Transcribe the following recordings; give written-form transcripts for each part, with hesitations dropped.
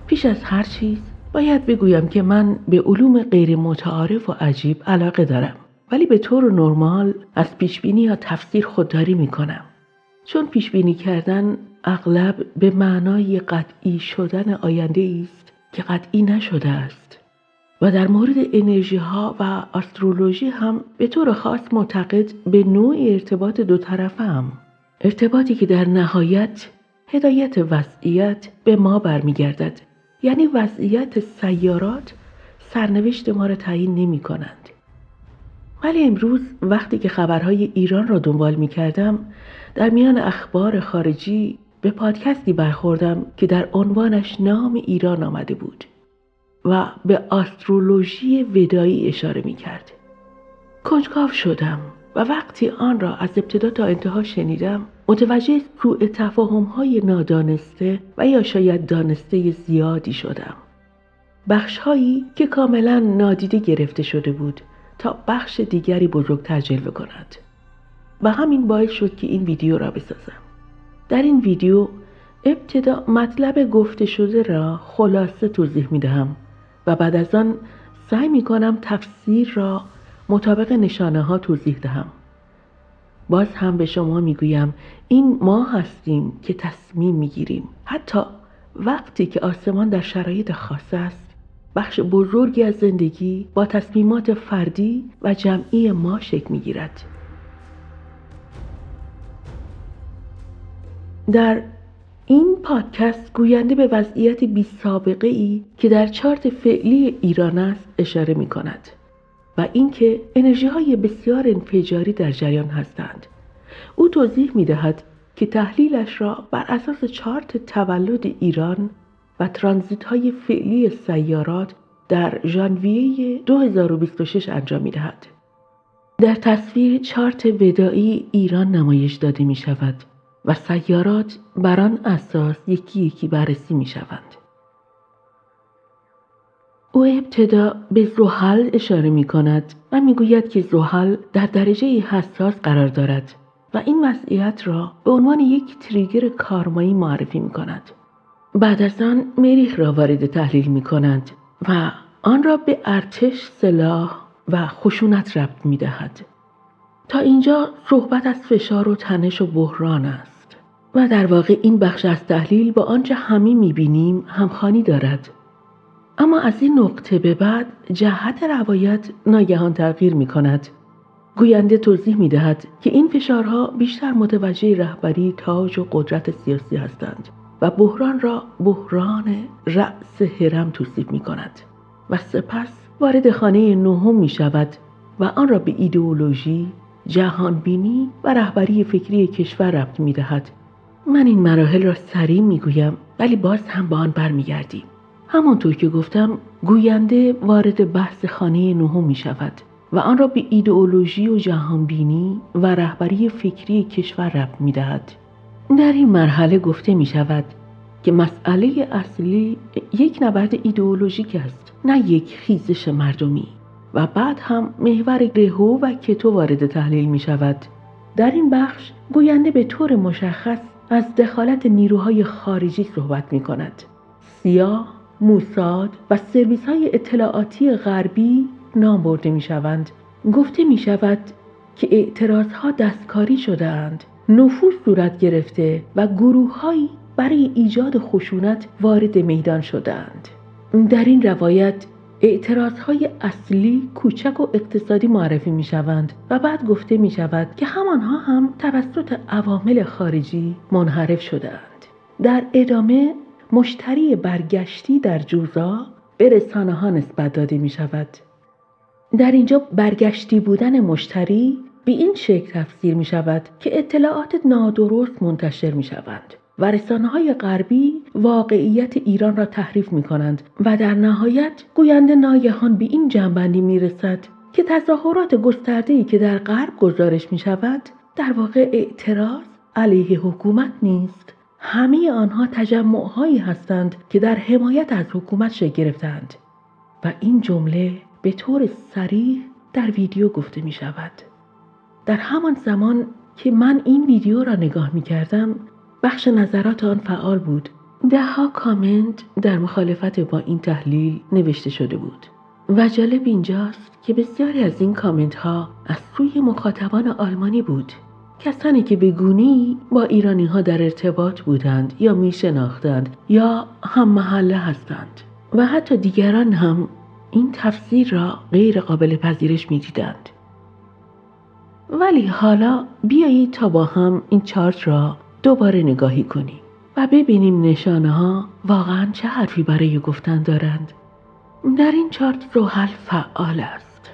پیش از هر چیز باید بگویم که من به علوم غیر متعارف و عجیب علاقه دارم، ولی به طور نرمال از پیشبینی یا تفسیر خودداری میکنم، چون پیشبینی کردن اغلب به معنای قطعی شدن آینده است که قطعی نشده است. و در مورد انرژی ها و آسترولوژی هم به طور خاص معتقد به نوع ارتباط دو طرفم، ارتباطی که در نهایت هدایت وضعیت به ما برمیگردد. یعنی وضعیت سیارات سرنوشت ما را تعیین نمی کنند. ولی امروز وقتی که خبرهای ایران را دنبال می کردم، در میان اخبار خارجی به پادکستی برخوردم که در عنوانش نام ایران آمده بود و به آسترولوژی ودایی اشاره می کرد. کنجکاو شدم و وقتی آن را از ابتدا تا انتها شنیدم متوجه سوء تفاهم‌های نادانسته و یا شاید دانسته زیادی شدم. بخش‌هایی که کاملا نادیده گرفته شده بود تا بخش دیگری بزرگتر جلوه کند. و همین باعث شد که این ویدیو را بسازم. در این ویدیو ابتدا مطلب گفته شده را خلاصه توضیح می دهم و بعد از آن سعی می کنم تفسیر را مطابق نشانه ها توضیح دهم. باز هم به شما می گویم این ما هستیم که تصمیم می گیریم. حتی وقتی که آسمان در شرایط خاص است، بخش بزرگی از زندگی با تصمیمات فردی و جمعی ما شکل می گیرد. در این پادکست گوینده به وضعیت بی سابقه ای که در چارت فعلی ایران است اشاره می کند و اینکه انرژی های بسیار انفجاری در جریان هستند. او توضیح می دهد که تحلیلش را بر اساس چارت تولد ایران و ترانزیت های فعلی سیارات در ژانویه 2026 انجام می دهد. در تصویر چارت ودایی ایران نمایش داده می شود و سیارات بر آن اساس یکی یکی بررسی می شوند. او ابتدا به زحل اشاره می کند و می گوید که زحل در درجه حساس قرار دارد و این وضعیت را به عنوان یک تریگر کارمایی معرفی می کند. بعد از آن مریخ را وارد تحلیل می کند و آن را به ارتش، سلاح و خشونت ربط می دهد. تا اینجا صحبت از فشار و تنش و بحران است و در واقع این بخش از تحلیل با آنچه همه می‌بینیم همخوانی دارد. اما از این نقطه به بعد جهت روایت ناگهان تغییر می‌کند. گوینده توضیح می‌دهد که این فشارها بیشتر متوجه رهبری، تاج و قدرت سیاسی هستند و بحران را بحران رأس هرم توصیف می‌کند و سپس وارد خانه نهم می‌شود و آن را به ایدئولوژی، جهانبینی و رهبری فکری کشور ربط می‌دهد. من این مراحل را سریع می‌گویم ولی باز هم به آن برمیگردیم. همانطور که گفتم گوینده وارد بحث خانه نهم می‌شود و آن را به ایدئولوژی و جهانبینی و رهبری فکری کشور ربط می‌دهد. در این مرحله گفته می‌شود که مسئله اصلی یک نبرد ایدئولوژیک است، نه یک خیزش مردمی. و بعد هم محور رهو و کتو وارد تحلیل می شود. در این بخش گوینده به طور مشخص از دخالت نیروهای خارجی صحبت می کند. سیا، موساد و سرویس های اطلاعاتی غربی نام برده می شوند. گفته می شود که اعتراض ها دستکاری شده‌اند، نفوذ صورت گرفته و گروه هایی برای ایجاد خشونت وارد میدان شده‌اند. در این روایت اعتراضهای اصلی کوچک و اقتصادی معرفی می شوند و بعد گفته می شود که همانها هم توسط عوامل خارجی منحرف شده‌اند. در ادامه مشتری برگشتی در جوزا به رسانه ها نسبت داده می شود. در اینجا برگشتی بودن مشتری به این شکل تفسیر می شود که اطلاعات نادرست منتشر می شوند و رسانه‌های غربی واقعیت ایران را تحریف می‌کنند و در نهایت گوینده ناگهان به این جمع‌بندی می‌رسد که تظاهرات گسترده‌ای که در غرب گزارش می‌شود در واقع اعتراض علیه حکومت نیست. همه آنها تجمع‌هایی هستند که در حمایت از حکومت شکل گرفتند و این جمله به طور صریح در ویدیو گفته می‌شود. در همان زمان که من این ویدیو را نگاه می‌کردم بخش نظرات آن فعال بود ده‌ها کامنت در مخالفت با این تحلیل نوشته شده بود و جالب اینجاست که بسیاری از این کامنت ها از سوی مخاطبان آلمانی بود، کسانی که به گونه‌ای با ایرانی ها در ارتباط بودند یا می شناختند یا هم محله هستند و حتی دیگران هم این تفسیر را غیر قابل پذیرش می دیدند. ولی حالا بیایید تا با هم این چارت را دوباره نگاهی کنیم و ببینیم نشانه ها واقعا چه حرفی برای گفتن دارند. در این چارت زحل فعال است.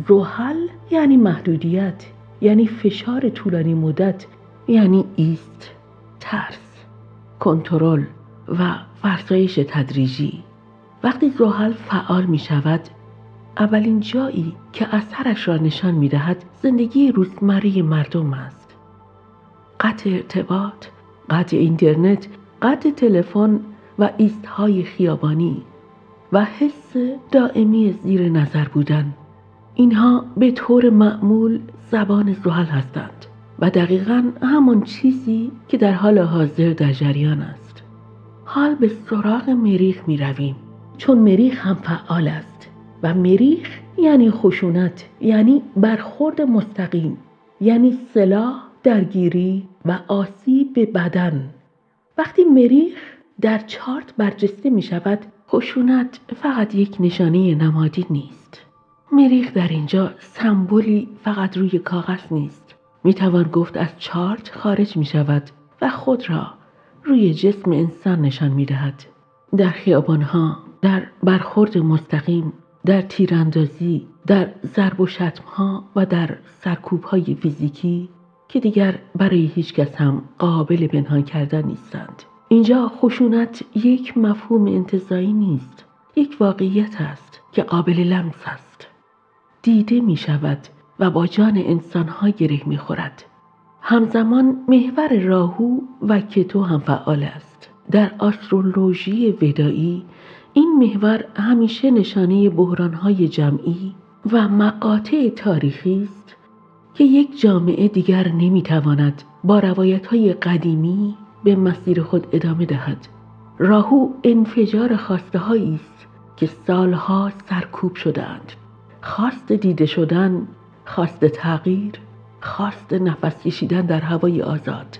زحل یعنی محدودیت، یعنی فشار طولانی مدت، یعنی ایست، ترس، کنترل و فرسایش تدریجی. وقتی زحل فعال می شود، اولین جایی که اثرش را نشان می دهد زندگی روزمره مردم است. قطع ارتباط، قطع اینترنت، قطع تلفن و ایستهای خیابانی و حس دائمی زیر نظر بودن. اینها به طور معمول زبان زحل هستند و دقیقاً همان چیزی که در حال حاضر در جریان است. حال به سراغ مریخ می رویم، چون مریخ هم فعال است و مریخ یعنی خشونت، یعنی برخورد مستقیم، یعنی سلاح، درگیری و آسیب به بدن. وقتی مریخ در چارت برجسته می شود، خشونت فقط یک نشانه نمادین نیست. مریخ در اینجا سمبولی فقط روی کاغذ نیست. می توان گفت از چارت خارج می شود و خود را روی جسم انسان نشان می دهد. در خیابانها، در برخورد مستقیم، در تیراندازی، در ضرب و شتمها و در سرکوب‌های فیزیکی که دیگر برای هیچ کس هم قابل پنهان کردن نیستند. اینجا خشونت یک مفهوم انتزاعی نیست، یک واقعیت است که قابل لمس است. دیده می شود و با جان انسان‌ها گره می خورد. همزمان محور راهو و کتو هم فعال است. در آسترولوژی ودایی این محور همیشه نشانه بحران‌های جمعی و مقاطع تاریخی است که یک جامعه دیگر نمی‌تواند با روایت‌های قدیمی به مسیر خود ادامه دهد. راهو انفجار خواسته‌هایی است که سالها سرکوب شده‌اند. خواست دیده شدن، خواست تغییر، خواست نفس کشیدن در هوای آزاد.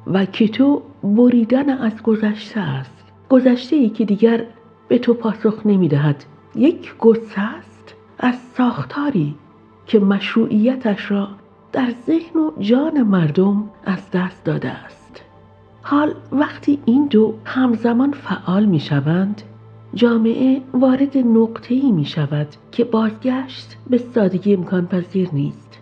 و کتو بریدن از گذشته است. گذشته‌ای که دیگر به تو پاسخ نمی‌دهد. یک گسه است از ساختاری که مشروعیتش را در ذهن و جان مردم از دست داده است. حال وقتی این دو همزمان فعال می‌شوند، جامعه وارد نقطه‌ای می‌شود که بازگشت به سادگی امکان پذیر نیست.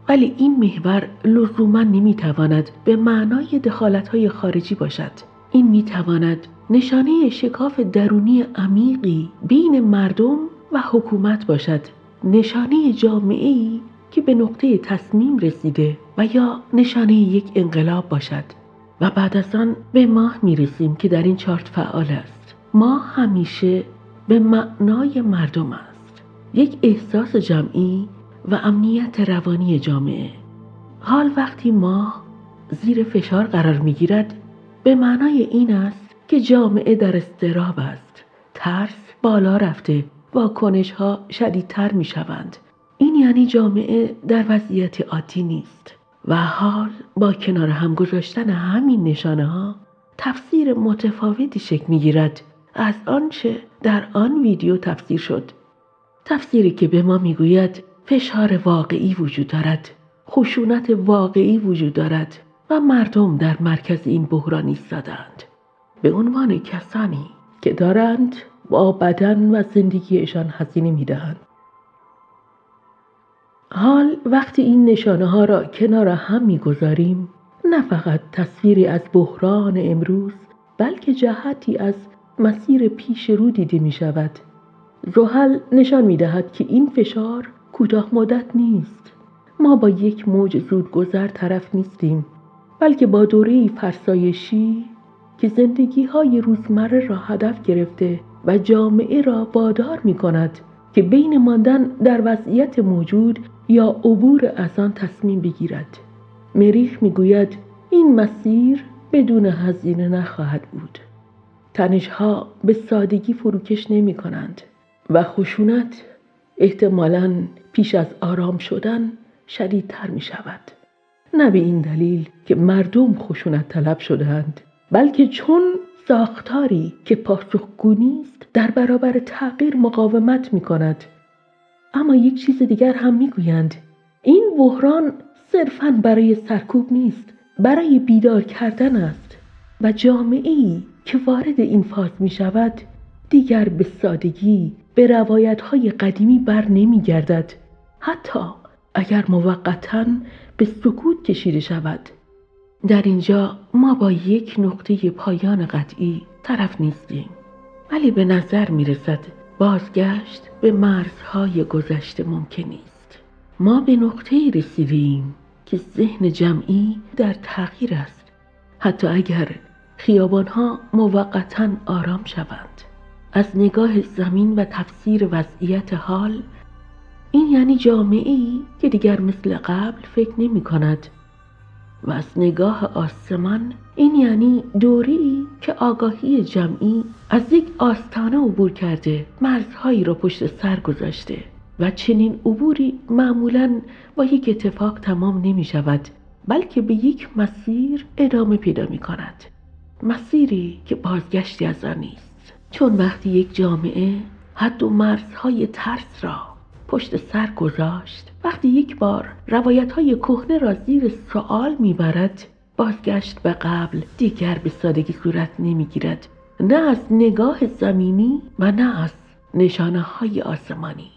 ولی این محور لزوما نمی‌تواند به معنای دخالت‌های خارجی باشد. این می‌تواند نشانه شکاف درونی عمیقی بین مردم و حکومت باشد، نشانه جامعه‌ای که به نقطه تصمیم رسیده و یا نشانه یک انقلاب باشد. و بعد از آن به ماه می‌رسیم که در این چارت فعال است. ماه همیشه به معنای مردم است، یک احساس جمعی و امنیت روانی جامعه. حال وقتی ماه زیر فشار قرار می‌گیرد، به معنای این است که جامعه در اضطراب است. ترس بالا رفته، واکنش‌ها شدیدتر می‌شوند. این یعنی جامعه در وضعیت عادی نیست. و حال با کنار هم گذاشتن همین نشانه‌ها تفسیر متفاوتی شکل می‌گیرد از آنچه در آن ویدیو تفسیر شد. تفسیری که به ما می‌گوید فشار واقعی وجود دارد، خشونت واقعی وجود دارد و مردم در مرکز این بحران ایستاده‌اند به عنوان کسانی که دارند با بدن و زندگیشان هزینه می‌دهند. حال وقتی این نشانه‌ها را کنار هم می‌گذاریم، نه فقط تصویری از بحران امروز، بلکه جهتی از مسیر پیش رو دیده می‌شود. زحل نشان می‌دهد که این فشار کوتاه مدت نیست. ما با یک موج زودگذر طرف نیستیم، بلکه با دوره‌ای فرسایشی که زندگی‌های روزمره را هدف گرفته و جامعه را وادار می‌کند که بین ماندن در وضعیت موجود یا عبور از آن تصمیم بگیرد. مریخ می‌گوید این مسیر بدون هزینه نخواهد بود. تنش‌ها به سادگی فروکش نمی‌کنند و خشونت احتمالاً پیش از آرام شدن شدیدتر می‌شود. نه به این دلیل که مردم خشونت طلب شده‌اند، بلکه چون ساختاری که پاسخگو نیست در برابر تغییر مقاومت می‌کند. اما یک چیز دیگر هم می‌گویند این بحران صرفاً برای سرکوب نیست، برای بیدار کردن است و جامعه‌ای که وارد این فاز می‌شود دیگر به سادگی به روایت‌های قدیمی بر نمی‌گردد، حتی اگر موقتاً به سکوت کشیده شود. در اینجا ما با یک نقطه پایان قطعی طرف نیستیم، ولی به نظر می‌رسد بازگشت به مرزهای گذشته ممکن نیست. ما به نقطه‌ای رسیدیم که ذهن جمعی در تغییر است، حتی اگر خیابان‌ها موقتاً آرام شوند. از نگاه زمین و تفسیر وضعیت حال، این یعنی جامعه‌ای که دیگر مثل قبل فکر نمی‌کند و از نگاه آسمان این یعنی دوره‌ای که آگاهی جمعی از یک آستانه عبور کرده، مرزهایی را پشت سر گذاشته و چنین عبوری معمولاً با یک اتفاق تمام نمی شود، بلکه به یک مسیر ادامه پیدا می کند. مسیری که بازگشتی از آن نیست، چون وقتی یک جامعه حد و مرزهای ترس را پشت سر گذاشت، وقتی یک بار روایت‌های کهنه را زیر سوال می‌برد، بازگشت به قبل دیگر به سادگی صورت نمی‌گیرد، نه از نگاه زمینی و نه از نشانه‌های آسمانی.